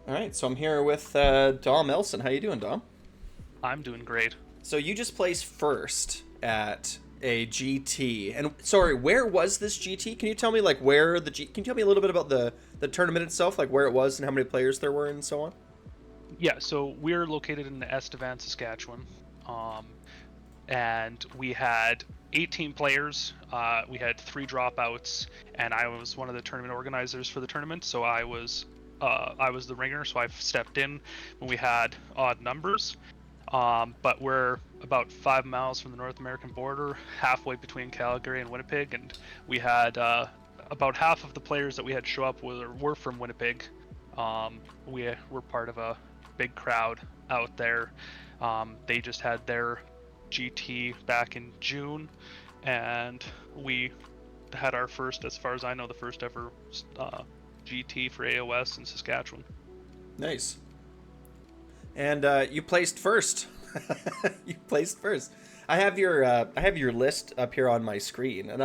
All right, so I'm here with Dom Elson. How you doing, Dom? I'm doing great. So you just placed first at a GT, and sorry, where was this GT? Can you tell me like where the G? Can you tell me a little bit about the tournament itself, like where it was and how many players there were and so on? Yeah, so we're located in Estevan, Saskatchewan, and we had 18 players. We had three dropouts, and I was one of the tournament organizers for the tournament. So I was the ringer, so I stepped in when we had odd numbers. But we're about 5 miles from the North American border, halfway between Calgary and Winnipeg, and we had about half of the players that we had show up were from Winnipeg. We were part of a big crowd out there. They just had their GT back in June, and we had our first, as far as I know, the first ever GT for AOS in Saskatchewan. Nice. And you placed first. You placed first. I have your list up here on my screen, and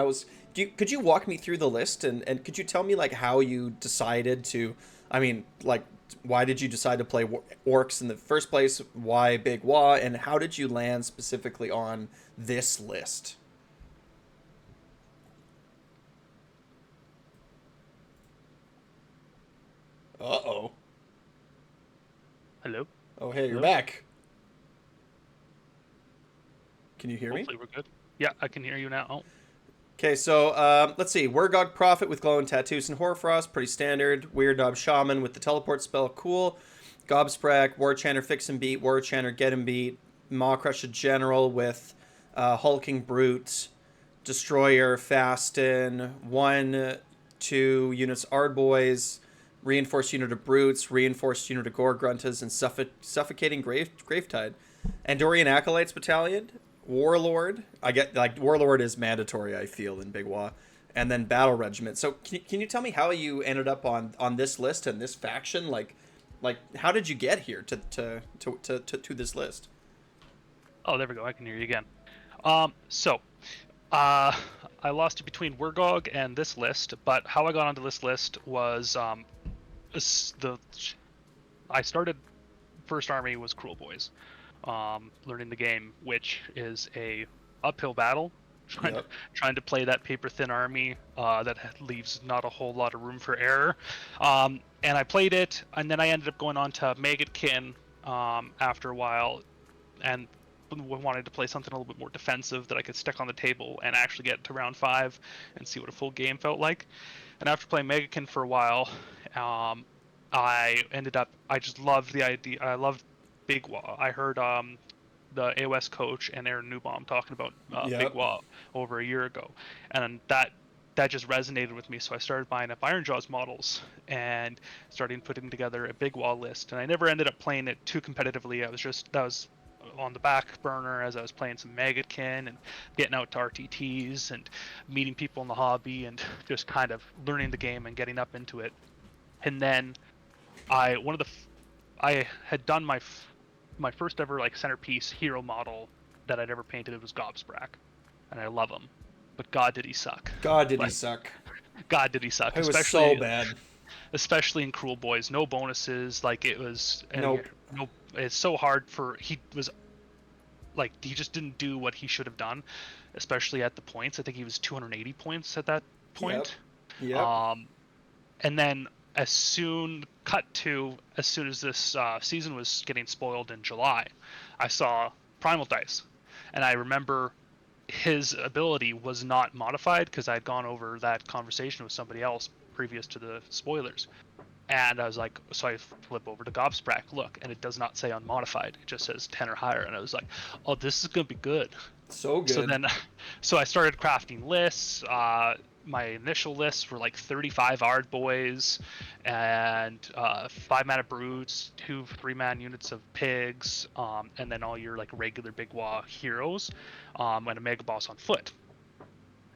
could you walk me through the list and could you tell me like how you decided to? I mean, like why did you decide to play orcs in the first place? Why Big Wah? And how did you land specifically on this list? Uh oh. Hello? Oh hey, you're Hello? back. Can you hear me? Hopefully we're good. Yeah, I can hear you now. Oh, Okay, so let's see. Wurrgog Prophet with glowing tattoos and Hoarfrost, pretty standard. Weird Knob Shaman with the teleport spell, cool. Gobsprak, War Chanter Fix and Beat, War Chanter Get and Beat, Maw Crush a General with Hulking Brute, Destroyer, Fasten, 1, 2 units Ardboys, Reinforced unit of Brutes, Reinforced unit of Gore Gruntas, and Suffocating Gravetide. Andorian Acolytes Battalion, Warlord. I get like Warlord is mandatory. I feel in Big Wa, and then Battle Regiment. So can you tell me how you ended up on this list and this faction? Like how did you get here to this list? oh, there we go. I can hear you again. So uh, I lost it between Wurrgog and this list, but how I got onto this list was the I started first army was Cruel Boys, learning the game, which is a uphill battle. Trying to Yep. trying to play that paper thin army that leaves not a whole lot of room for error, and I played it, and then I ended up going on to Maggotkin after a while, and wanted to play something a little bit more defensive that I could stick on the table and actually get to round five and see what a full game felt like. And after playing Megakin for a while, I just loved the idea. I loved Big Wah. I heard the AOS coach and Aaron Newbaum talking about Big Yep. Wah over a year ago, and that just resonated with me. So I started buying up Iron Jaws models and starting putting together a Big Wall list. And I never ended up playing it too competitively. That was on the back burner as I was playing some Maggotkin and getting out to RTTs and meeting people in the hobby and just kind of learning the game and getting up into it. And then I one of the I had done my first ever like centerpiece hero model that I'd ever painted. It was Gobsprak, and I love him, but God did he suck. God, did he Like suck? God did he suck, It was so especially bad. especially in Cruel Boys. No bonuses. Like it was Nope. no. It's so hard for he was like he just didn't do what he should have done, especially at the points. I think he was 280 points at that Yep. point. Yep. Um, and then as soon as this season was getting spoiled in July, I saw Primal Dice, and I remember his ability was not modified because I had gone over that conversation with somebody else previous to the spoilers. And I was like, so I flip over to Gobsprak, look, and it does not say unmodified. It just says 10 or higher. And I was like, oh, this is going to be good. So So good. then, so I started crafting lists. My initial lists were like 35 Ard Boys and 5 mana Brutes, 3 man units of Pigs, and then all your like regular Big Wah heroes, and a Mega Boss on foot.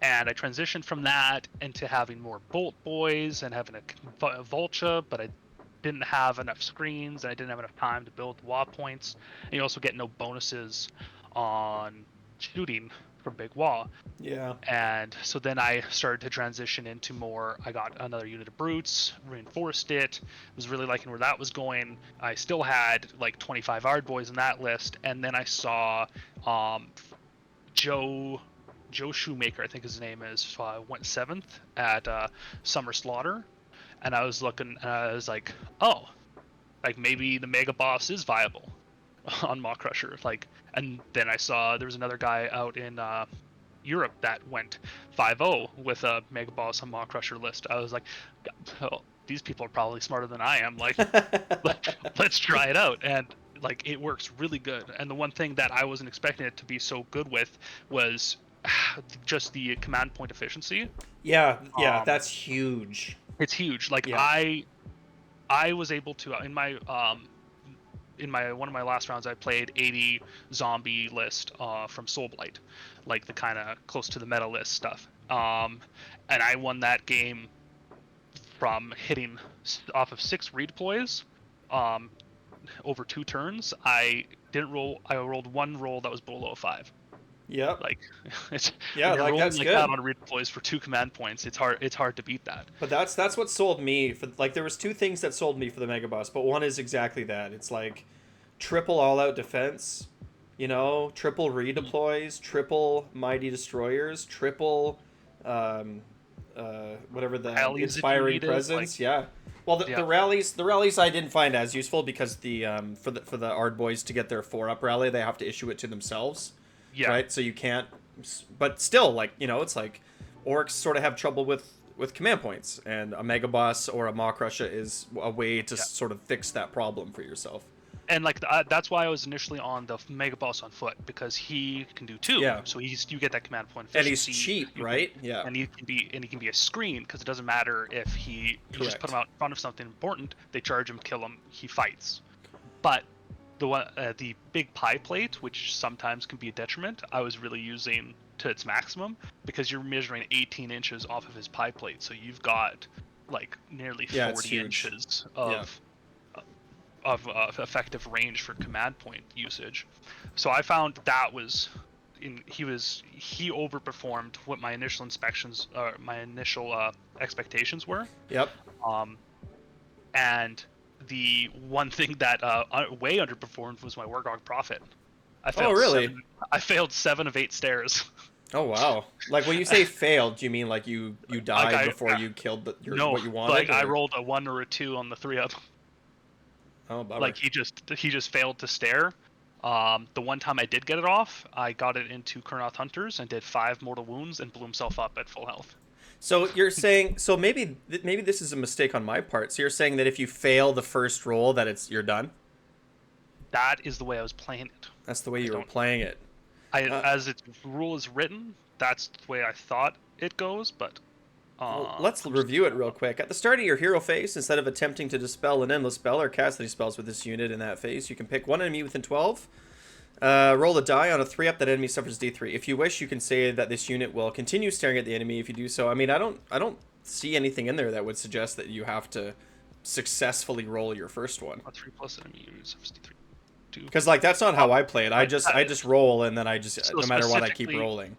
And I transitioned from that into having more Bolt Boys and having a Vulture, but I didn't have enough screens and I didn't have enough time to build Wah points. And you also get no bonuses on shooting from Big Wah. Yeah. And so then I started to transition into more. I got another unit of brutes, reinforced it, was really liking where that was going. I still had like 25 Ard boys in that list, and then I saw um, Joe Shoemaker, I think his name is, went seventh at Summer Slaughter, and I was looking, and I was like, oh, like maybe the Mega Boss is viable on Maw Crusher. Like, and then I saw there was another guy out in Europe that went 5-0 with a Mega Boss on Maw Crusher list. I was like, oh, these people are probably smarter than I am. Like, let's try it out. And like, it works really good. And the one thing that I wasn't expecting it to be so good with was just the command point efficiency. Yeah, that's huge. It's huge. Like, Yeah. I was able to in my one of my last rounds, I played 80 zombie list from Soulblight, like the kind of close to the meta list stuff. And I won that game from hitting off of 6 redeploys over 2 turns. I rolled one roll that was below a 5. Yep. Like, it's, Yeah, when you're like rolling that's like good. that on redeploys for 2 command points, it's hard to beat that. But that's what sold me for, like, there was 2 things that sold me for the Mega Boss, but one is exactly that. It's like triple all out defense, you know, triple redeploys, triple mighty destroyers, triple whatever the Rallies if you inspiring need it, presence. like- Yeah. Well, Yeah. the rallies I didn't find as useful because the for the Ard boys to get their 4-up rally, they have to issue it to themselves. Yeah. Right. So you can't. But still, like, you know, it's like orcs sort of have trouble with command points, and a Mega Boss or a Maw Crusher is a way to sort of fix that problem for yourself. And like that's why I was initially on the Mega Boss on foot, because he can do 2. Yeah. So you get that command point And he's efficiency. cheap, right? Yeah. And he can be a screen, because it doesn't matter if you just put him out in front of something important, they charge him, kill him, he fights. But the big pie plate, which sometimes can be a detriment, I was really using to its maximum, because you're measuring 18 inches off of his pie plate, so you've got like nearly 40 inches of effective range for command point usage. So I found that was he overperformed what my initial expectations were. Yep. And the one thing that way underperformed was my Wurrgog Prophet. Oh, really? I failed 7 of 8 stairs. Oh, wow. Like, when you say failed, do you mean like you died Like before you killed no, what you wanted? Like, or? I rolled a 1 or a 2 on the 3-up. Oh, bummer. Like, he just failed to stare. The one time I did get it off, I got it into Kurnoth Hunters and did 5 mortal wounds and blew himself up at full health. So you're saying, so maybe this is a mistake on my part. So you're saying that if you fail the first roll, that you're done? That is the way I was playing it. That's the way you were playing it. As its rule is written, that's the way I thought it goes, but... Well, let's review it real quick. At the start of your hero phase, instead of attempting to dispel an endless spell or cast any spells with this unit in that phase, you can pick one enemy within 12. Roll a die. On a 3-up, that enemy suffers D3. If you wish, you can say that this unit will continue staring at the enemy if you do so. I mean, I don't see anything in there that would suggest that you have to successfully roll your first one. A 3+ enemy unit suffers D3. Because, like, that's not how I play it. I just roll, and then no matter what, I keep rolling.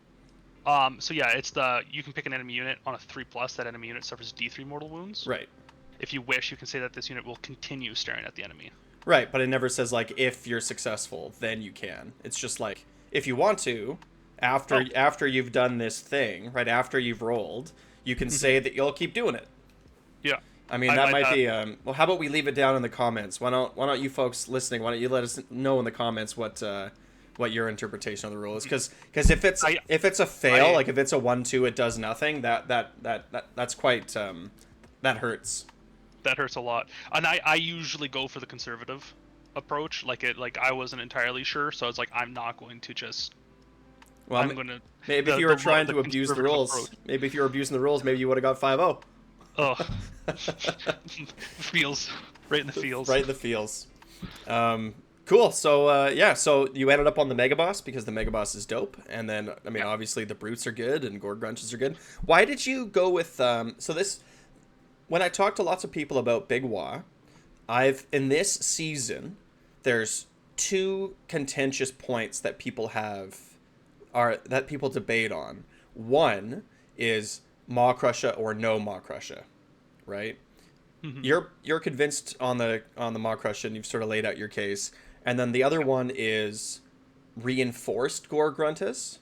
So yeah, it's you can pick an enemy unit on a 3+. That enemy unit suffers D3 mortal wounds. Right. If you wish, you can say that this unit will continue staring at the enemy. Right, but it never says, like, if you're successful, then you can. It's just like, if you want to, after you've done this thing, right, after you've rolled, you can say that you'll keep doing it. Yeah. I mean, that might be, well, how about we leave it down in the comments? Why don't you folks listening, why don't you let us know in the comments what your interpretation of the rule is? Because if it's a fail, like if it's a 1-2, it does nothing, that's quite, that hurts. That hurts a lot. And I usually go for the conservative approach. Like I wasn't entirely sure, so I was like, I'm not going to just... Well, maybe if you were trying to abuse the rules, maybe you would have got 5-0. Oh, feels right in the feels. Right in the feels. Cool. So yeah, so you ended up on the Mega Boss because the Mega Boss is dope, and then I mean obviously the brutes are good and Gore Grunches are good. Why did you go with so this? When I talk to lots of people about Big Wah, in this season, there's 2 contentious points that people have are that people debate on. One is Maw Crusher or no Maw Crusher, right? Hmm. You're convinced on the Maw Crusher, and you've sort of laid out your case. And then the other Yep. one is reinforced Gore Gruntus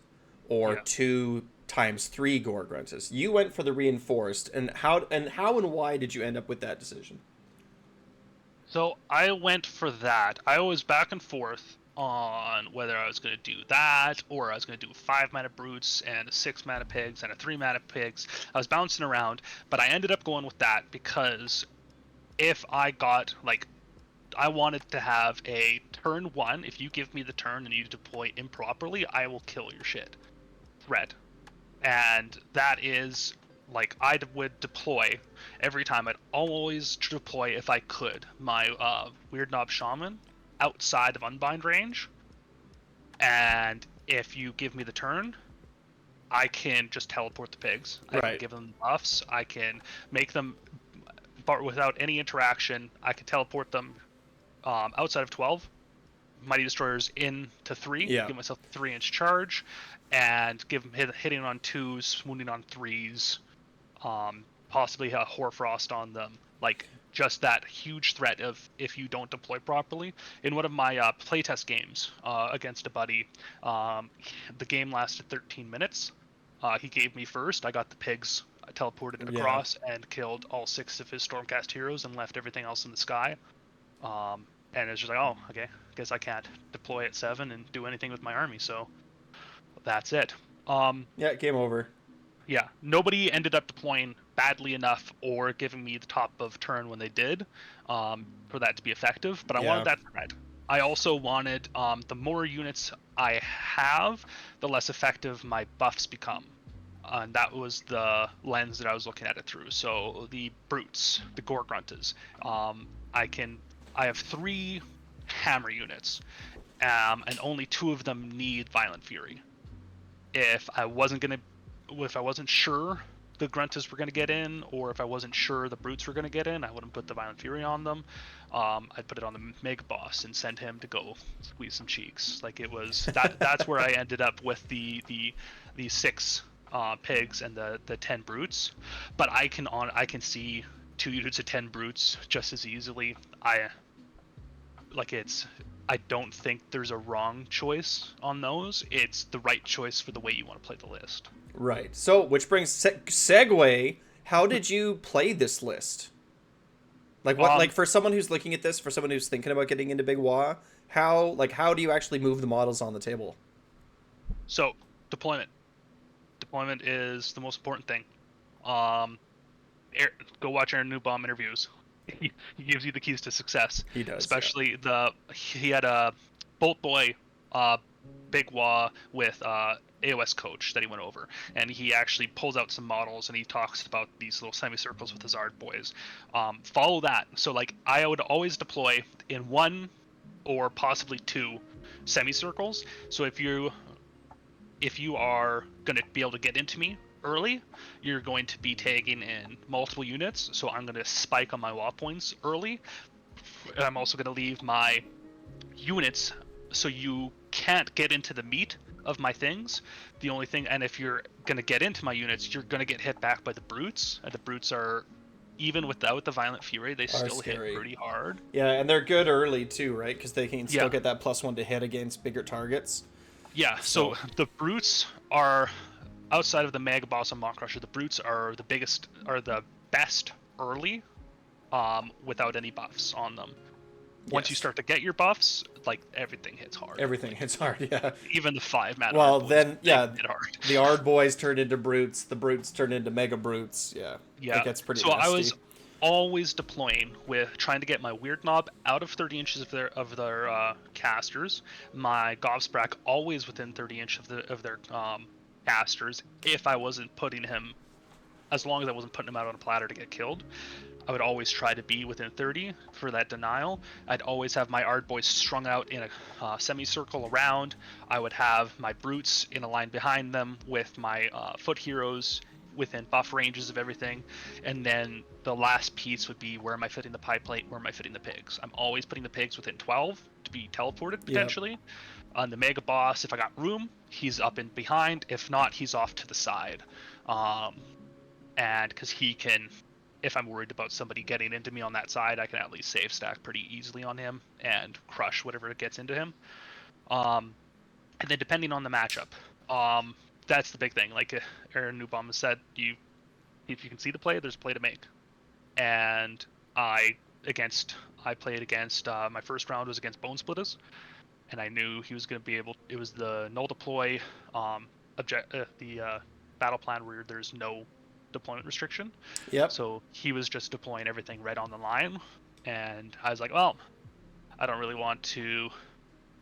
or Yeah. 2 times 3 Gore Gruntus. You went for the reinforced, and how and why did you end up with that decision? So I went for that. I was back and forth on whether I was going to do that or I was going to do 5 mana brutes and a 6 mana pigs and a 3 mana pigs. I was bouncing around, but I ended up going with that because if I got like I wanted to have a turn one. If you give me the turn and you deploy improperly, I will kill your shit. Threat. And that is like I would deploy every time. I'd always deploy if I could my Weird Knob Shaman outside of Unbind range. And if you give me the turn, I can just teleport the pigs. I can Right. give them buffs. I can make them, but without any interaction, I can teleport them outside of 12. Mighty Destroyers into 3, Yeah. give myself a 3-inch charge, and give them hitting on 2s, wounding on 3s, possibly a Hoarfrost on them. Like, just that huge threat of if you don't deploy properly. In one of my playtest games against a buddy, the game lasted 13 minutes. He gave me first. I got the pigs teleported Yeah. across and killed all 6 of his Stormcast heroes and left everything else in the sky. And it's just like, oh, okay, guess I can't deploy at 7 and do anything with my army, so that's it. Um, Yeah. Game over. yeah, nobody ended up deploying badly enough or giving me the top of turn when they did for that to be effective, but I wanted Yeah. that threat. I also wanted the more units I have, the less effective my buffs become. And that was the lens that I was looking at it through. So the brutes, the gore gruntas, I can. I have 3 hammer units, and only 2 of them need violent fury. If I wasn't sure the gruntas were gonna get in, or if I wasn't sure the brutes were gonna get in, I wouldn't put the violent fury on them. I'd put it on the mega boss and send him to go squeeze some cheeks. Like it was that. That's where I ended up with the 6 pigs and the 10 brutes. But I can see 2 units of 10 brutes just as easily. I don't think there's a wrong choice on those. It's the right choice for the way you want to play the list. Right. So, which brings segue. How did you play this list? Like what? Like Um, for someone who's looking at this, for someone who's thinking about getting into Big Wah, how do you actually move the models on the table? so deployment. Deployment is the most important thing. Um, go watch Aaron Newbaum interviews. He gives you the keys to success. He does. Yeah. Especially he had a Bolt Boy, uh, Big Wah with AOS coach that he went over, and he actually pulls out some models and he talks about these little semicircles with his Ard boys. Follow that. So like I would always deploy in 1 or possibly 2 semicircles. So if you are going to be able to get into me early, you're going to be tagging in multiple units. So I'm going to spike on my wall points early. And I'm also going to leave my units so you can't get into the meat of my things. The only thing, and if you're going to get into my units, you're going to get hit back by the brutes. And the brutes are, even without the violent fury, they Are still hit scary. pretty hard. Yeah, and they're good early too, right? Because they can still Yeah. get that +1 to hit against bigger targets. Yeah, so So the brutes are outside of the Mega Boss and Maw Crusher. The brutes are the best early, without any buffs on them. Once you yes, start to get your buffs, like everything hits hard. everything Like hits hard. Yeah. even the 5 mana Well, Ard boys, then they yeah, hit hard. the Ard boys turn into brutes. The brutes turn into mega brutes. Yeah, it Yeah. gets pretty So I nasty. was always deploying with trying to get my Weird Knob out of 30 inches of their casters, my Gobsprak always within 30 inches of their casters. If I wasn't putting him, as long as I wasn't putting him out on a platter to get killed, I would always try to be within 30 for that denial. I'd always have my Ard boys strung out in a semicircle around. I would have my brutes in a line behind them with my foot heroes within buff ranges of everything. And then the last piece would be, where am I fitting the pie plate? Where am I fitting the pigs? I'm always putting the pigs within 12 to be teleported Yep. potentially. On the mega boss, if I got room, he's up and behind. If not, he's off to the side. Um, and because he can, if I'm worried about somebody getting into me on that side, I can at least save stack pretty easily on him and crush whatever gets into him. And then depending on the matchup, um, that's the big thing. Like Aaron Newbaum has said, if you can see the play, there's a play to make. And I played against my first round was against Bone Splitters, and I knew he was going to be able. It was the null deploy, the battle plan where there's no deployment restriction. Yep. So he was just deploying everything right on the line, and I was like, well, I don't really want to.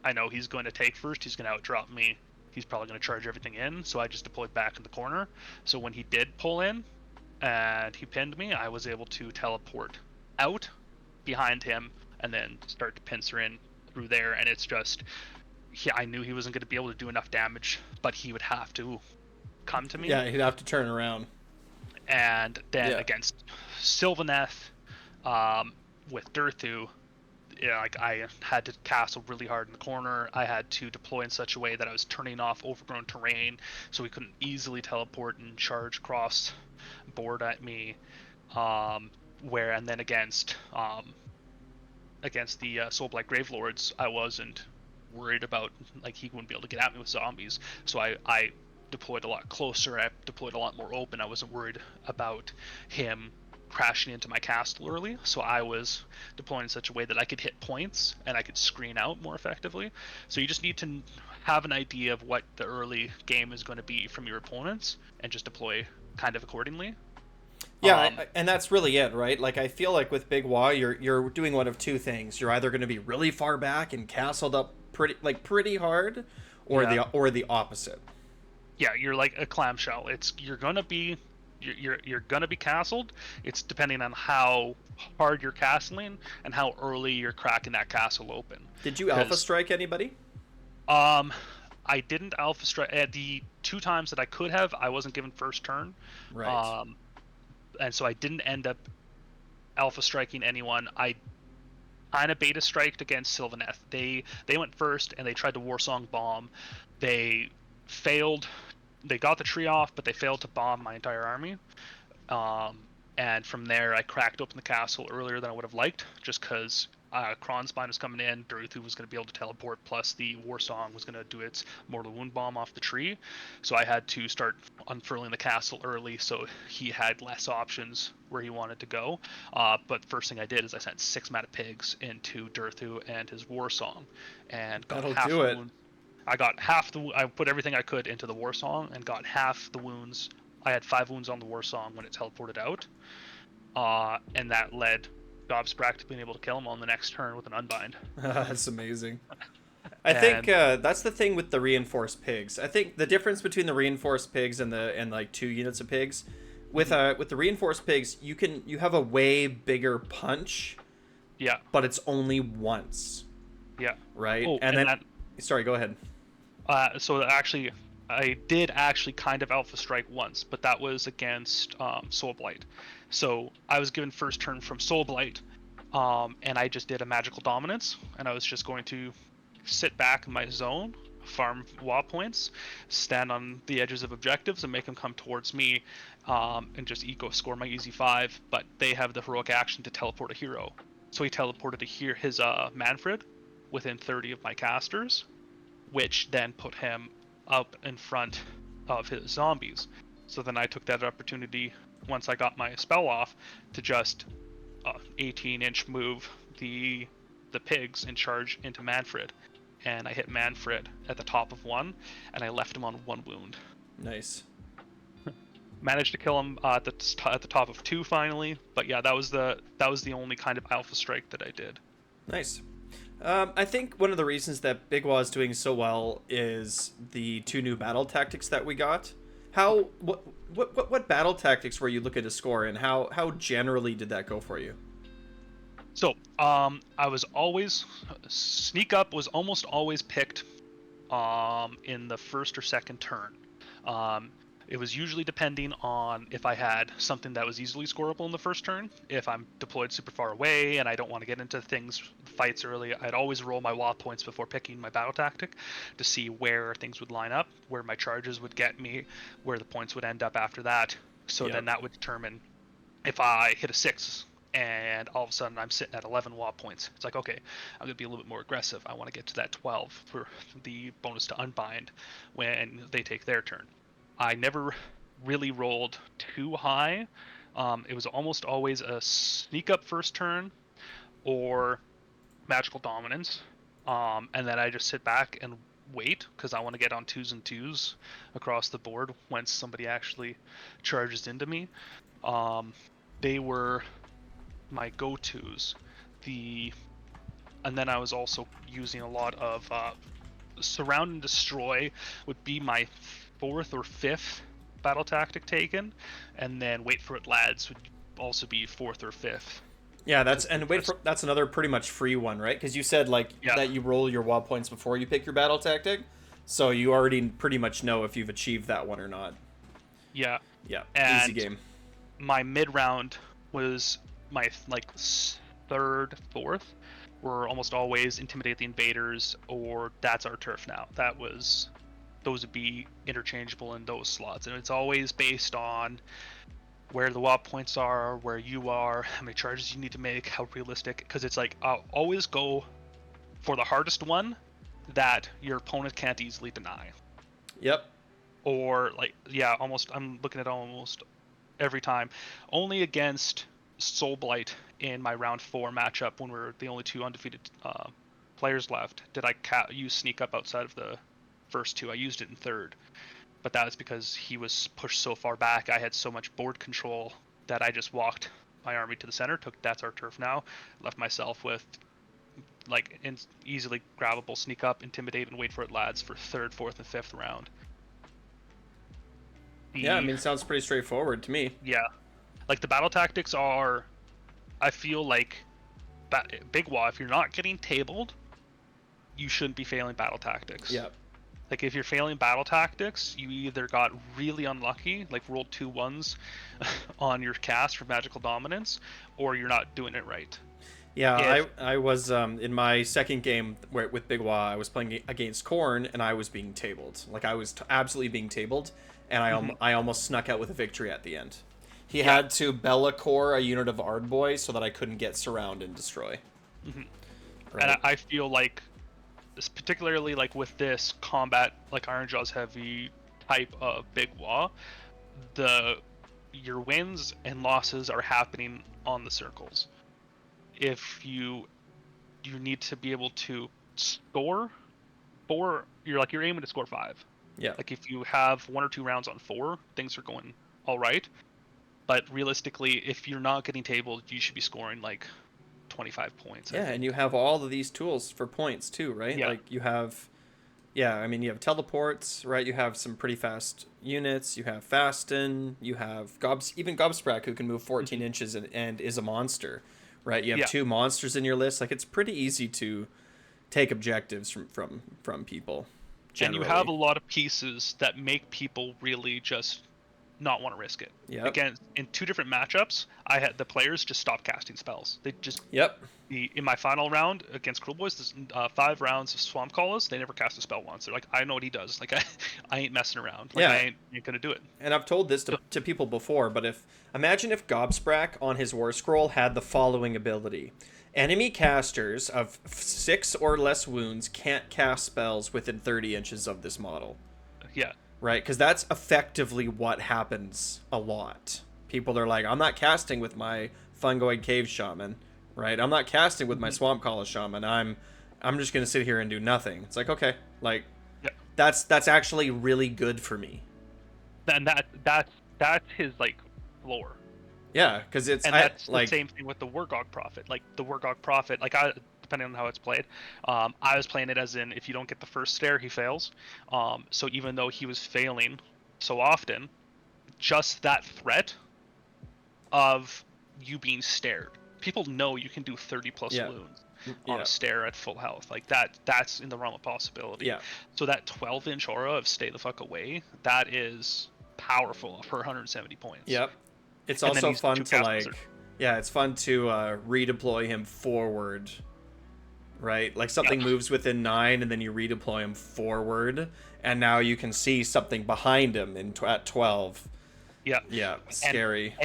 I know he's going to take first. He's going to outdrop me. He's probably going to charge everything in. So I just deployed back in the corner. So when he did pull in and he pinned me, I was able to teleport out behind him and then start to pincer in through there. And it's just, I knew he wasn't going to be able to do enough damage, but he would have to come to me. Yeah, he'd have to turn around. And then against Sylvaneth, with Durthu, like I had to castle really hard in the corner. I had to deploy in such a way that I was turning off overgrown terrain, so he couldn't easily teleport and charge across board at me. And then against the Soulblight Gravelords, I wasn't worried about, like, he wouldn't be able to get at me with zombies. So I deployed a lot closer. I deployed a lot more open. I wasn't worried about him crashing into my castle early, so I was deploying in such a way that I could hit points and I could screen out more effectively. So you just need to have an idea of what the early game is going to be from your opponents and just deploy kind of accordingly. Yeah, and that's really it, right? Like, I feel like with Big Wagh, you're doing one of two things. You're either going to be really far back and castled up pretty hard, or the opposite. Yeah, you're like a clamshell. You're gonna be castled. It's depending on how hard you're castling and how early you're cracking that castle open. Did you alpha strike anybody? I didn't alpha strike. The 2 times that I could have, I wasn't given first turn. Right. And so I didn't end up alpha striking anyone. I kind of beta striked against Sylvaneth. They went first and they tried to Warsong bomb. They failed. They got the tree off, but they failed to bomb my entire army. And from there, I cracked open the castle earlier than I would have liked, just because Kronspine was coming in, Durthu was going to be able to teleport, plus the Warsong was going to do its Mortal Wound Bomb off the tree. So I had to start unfurling the castle early, so he had less options where he wanted to go. But first thing I did is I sent 6 mana pigs into Durthu and his Warsong, and got half the wound. I got I put everything I could into the Warsong and got half the wounds. I had 5 wounds on the Warsong when it teleported out. And that led Gobsprak to being able to kill him on the next turn with an Unbind. That's amazing. I think that's the thing with the reinforced pigs. I think the difference between the reinforced pigs and like 2 units of pigs, with the reinforced pigs, you have a way bigger punch. Yeah. But it's only once. Yeah. Right? Oh, and then sorry, go ahead. So actually, I did actually kind of alpha strike once, but that was against Soulblight. So I was given first turn from Soulblight, and I just did a magical dominance, and I was just going to sit back in my zone, farm Wah points, stand on the edges of objectives, and make them come towards me, and just eco score my easy 5. But they have the heroic action to teleport a hero, so he teleported his Manfred within 30 of my casters, which then put him up in front of his zombies. So then I took that opportunity, once I got my spell off, to just 18-inch move the pigs and charge into Manfred. And I hit Manfred at the top of 1, and I left him on 1 wound. Nice. Managed to kill him at the top of 2 finally, but yeah, that was the only kind of alpha strike that I did. Nice. I think one of the reasons that Big Wah is doing so well is the 2 new battle tactics that we got. What battle tactics were you looking to score, and how generally did that go for you? So I was always sneak up was almost always picked in the first or second turn. It was usually depending on if I had something that was easily scoreable in the first turn. If I'm deployed super far away and I don't want to get into fights early, I'd always roll my Wagh points before picking my battle tactic to see where things would line up, where my charges would get me, where the points would end up after that. So Yep. then that would determine if I hit a 6 and all of a sudden I'm sitting at 11 Wagh points. It's like, okay, I'm going to be a little bit more aggressive. I want to get to that 12 for the bonus to unbind when they take their turn. I never really rolled too high. It was almost always a sneak up first turn or magical dominance. And then I just sit back and wait because I want to get on 2s and 2s across the board once somebody actually charges into me. They were my go-tos. And then I was also using a lot of surround and destroy would be my 4th or 5th battle tactic taken, and then wait for it lads would also be 4th or 5th. Yeah, that's another pretty much free one, right? Because you said like Yeah. that you roll your Wagh points before you pick your battle tactic, so you already pretty much know if you've achieved that one or not. Yeah. Yeah, And easy game. my mid round was my like 3rd, 4th were almost always intimidate the invaders or that's our turf now. Those would be interchangeable in those slots, and it's always based on where the Wagh points are, where you are, how many charges you need to make, how realistic. Because it's like I'll always go for the hardest one that your opponent can't easily deny. Yep. Or like, yeah, I'm looking at almost every time. Only against Soul Blight in my round 4 matchup when we're the only 2 undefeated players left did I use sneak up outside of the first 2. I used it in 3rd. But that was because he was pushed so far back. I had so much board control that I just walked my army to the center, took that's our turf now, left myself with like easily grabbable sneak up, intimidate, and wait for it lads for 3rd, 4th, and 5th round. Yeah, I mean, it sounds pretty straightforward to me. Yeah, like the battle tactics are, I feel like Big Wah, if you're not getting tabled, you shouldn't be failing battle tactics. Yeah. Like if you're failing battle tactics, you either got really unlucky, like rolled 2 1s on your cast for magical dominance, or you're not doing it right. Yeah, I was in my second game with Big Wah, I was playing against Korn and I was being tabled. Like I was absolutely being tabled, and I almost snuck out with a victory at the end. He had to Bella Core a unit of Ardboy so that I couldn't get surround and destroy. Right. And I feel like, particularly like with this combat, like Iron Jaws heavy type of Big Wah, your wins and losses are happening on the circles. If you need to be able to score 4, you're aiming to score 5. Yeah. Like if you have 1 or 2 rounds on 4, things are going all right. But realistically, if you're not getting tabled, you should be scoring like 25 points. Yeah, and you have all of these tools for points too, right? Yeah. Like you have, yeah, I mean you have teleports, right? You have some pretty fast units. You have Fasten. You have even Gobsprak who can move 14 inches and is a monster, right? You have 2 monsters in your list. Like it's pretty easy to take objectives from people. Generally. And you have a lot of pieces that make people really just not want to risk it. Yep. Again, in 2 different matchups, I had the players just stop casting spells. They just in my final round against Cruel Boys, 5 rounds of Swamp Callers, they never cast a spell once. They're like, I know what he does. Like I ain't messing around. Like I ain't gonna do it. And I've told this to people before, but imagine if Gobsprak on his War Scroll had the following ability. Enemy casters of 6 or less wounds can't cast spells within 30 inches of this model. Yeah. Right? Because that's effectively what happens a lot. People are like, I'm not casting with my Fungoid Cave Shaman, right? I'm not casting with my Swamp Caller Shaman. I'm just going to sit here and do nothing. It's like, okay, like, that's actually really good for me. And that's his, like, floor. Yeah, because that's the same thing with the Wurrgog Prophet. Like the Wurrgog Prophet, depending on how it's played, I was playing it as in if you don't get the first stare, he fails. So even though he was failing so often, just that threat of you being stared, people know you can do 30 plus wounds on a stare at full health. Like that's in the realm of possibility. Yeah. So that 12-inch aura of stay the fuck away, that is powerful for 170 points. Yep. It's And then also he's fun two to cast like, wizard. yeah, it's fun to redeploy him forward, right? Like something Yeah. moves within 9, and then you redeploy him forward, and now you can see something behind him at 12. Yeah. Yeah, And scary.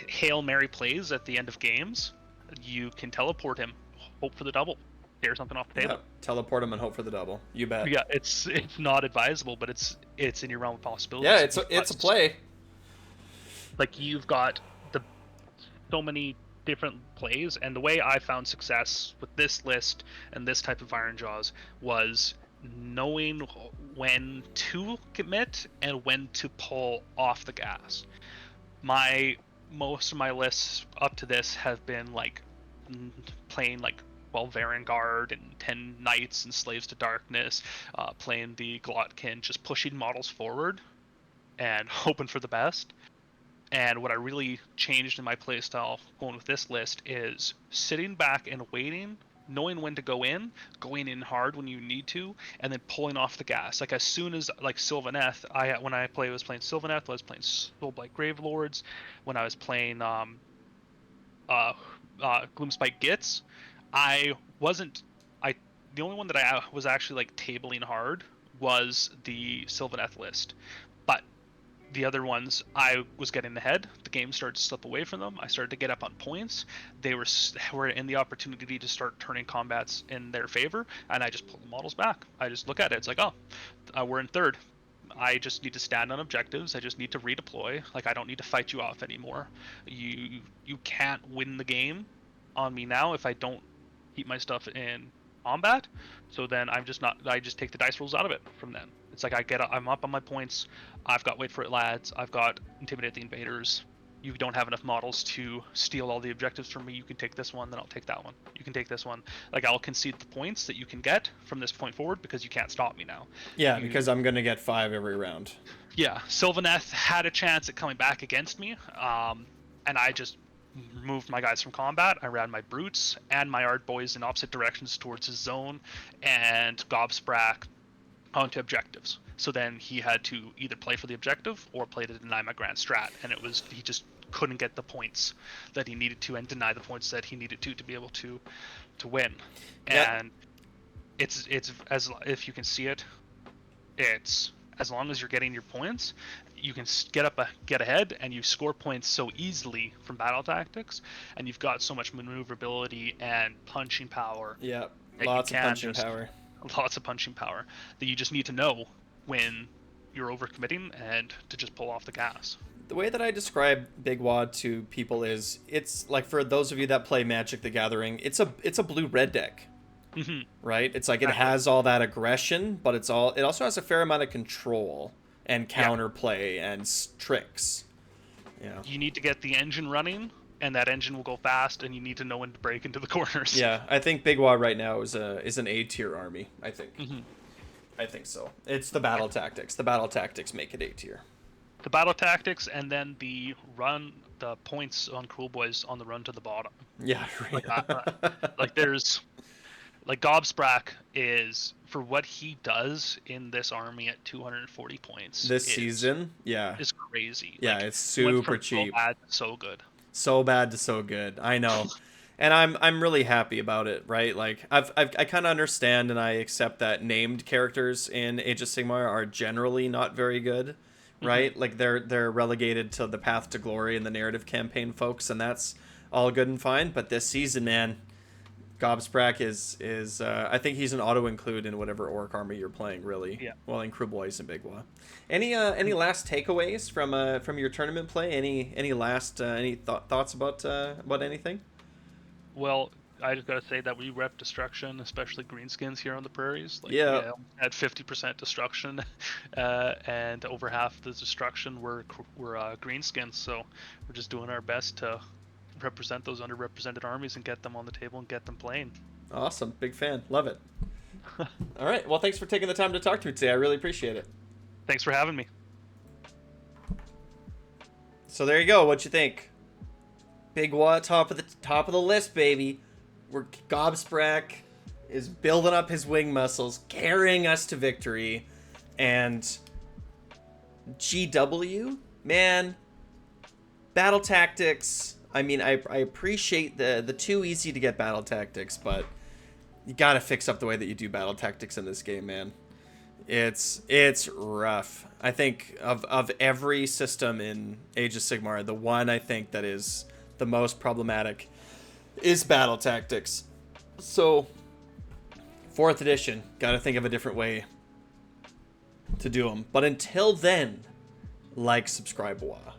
Hail Mary plays at the end of games. You can teleport him, hope for the double, tear something off the table. Yep. Teleport him and hope for the double. You bet. Yeah, it's not advisable, but it's in your realm of possibilities. Yeah, it's a play. Like you've got the so many different plays, and the way I found success with this list and this type of Iron Jaws was knowing when to commit and when to pull off the gas. Most of my lists up to this have been like playing like 12 Varangard and 10 Knights and Slaves to Darkness, playing the Glotkin, just pushing models forward and hoping for the best. And what I really changed in my playstyle going with this list is sitting back and waiting, knowing when to go in, going in hard when you need to, and then pulling off the gas. Like as soon as like Sylvaneth, when I was playing Sylvaneth, I was playing Soulblight Gravelords. When I was playing Gloomspite Gits, I wasn't. The only one that I was actually like tabling hard was the Sylvaneth list, but the other ones I was getting ahead. The game started to slip away from them. I started to get up on points. They were in the opportunity to start turning combats in their favor, and I just pulled the models back. I just look at it. It's like, oh, we're in third. I just need to stand on objectives. I just need to redeploy. Like I don't need to fight you off anymore. You can't win the game on me now if I don't keep my stuff in combat. So then I'm just not. I just take the dice rolls out of it from then. It's like I'm up on my points. I've got wait for it, lads. I've got intimidate the invaders. You don't have enough models to steal all the objectives from me. You can take this one, then I'll take that one. You can take this one. Like I'll concede the points that you can get from this point forward because you can't stop me now. Yeah, because I'm gonna get 5 every round. Yeah, Sylvaneth had a chance at coming back against me, and I just moved my guys from combat. I ran my brutes and my art boys in opposite directions towards his zone, and Gobsprak onto objectives. So then he had to either play for the objective or play to deny my grand strat, and he just couldn't get the points that he needed to and deny the points that he needed to be able to win. Yep. And it's as if you can see it, it's as long as you're getting your points, you can get ahead, and you score points so easily from battle tactics, and you've got so much maneuverability and punching power. Yeah, lots of punching power. Lots of punching power that you just need to know when you're overcommitting and to just pull off the gas. The way that I describe Big Wad to people is, it's like, for those of you that play Magic the Gathering, it's a blue-red deck. Mm-hmm. Right? It's like it has all that aggression, but it also has a fair amount of control and counterplay and tricks. Yeah. You need to get the engine running, and that engine will go fast, and you need to know when to break into the corners. Yeah, I think Big Wad right now is an A-tier army, I think. Mm-hmm. I think so. It's the battle tactics. The battle tactics make it A-tier. The battle tactics, and then the points on Cruel Boys on the run to the bottom. Yeah, right. Like there's... Like Gobsprak is, for what he does in this army at 240 points this season, is crazy. Yeah, like, it's super cheap. So bad, so good. So bad to so good. I know, and I'm really happy about it. Right? Like I kind of understand and I accept that named characters in Age of Sigmar are generally not very good. Right? Mm-hmm. Like they're relegated to the Path to Glory and the narrative campaign folks, and that's all good and fine. But this season, man, Gobsprak is I think he's an auto include in whatever orc army you're playing, really. Yeah. Well, in Crew Boys and Big Wah. Any last takeaways from your tournament play? Any last thoughts about anything? Well, I just gotta say that we rep destruction, especially greenskins here on the prairies. Like, yeah. We had 50% destruction, and over half the destruction were greenskins. So we're just doing our best to represent those underrepresented armies and get them on the table and get them playing. Awesome. Big fan. Love it. All right. Well, thanks for taking the time to talk to me today. I really appreciate it. Thanks for having me. So there you go. What you think? Big Wah, top of the list, baby. Where Gobsprak is building up his wing muscles, carrying us to victory, and GW man, battle tactics. I mean, I appreciate the too easy to get battle tactics, but you gotta fix up the way that you do battle tactics in this game, man. It's rough. I think of every system in Age of Sigmar, the one I think that is the most problematic is battle tactics. So, 4th edition, gotta think of a different way to do them. But until then, like, subscribe, Wagh.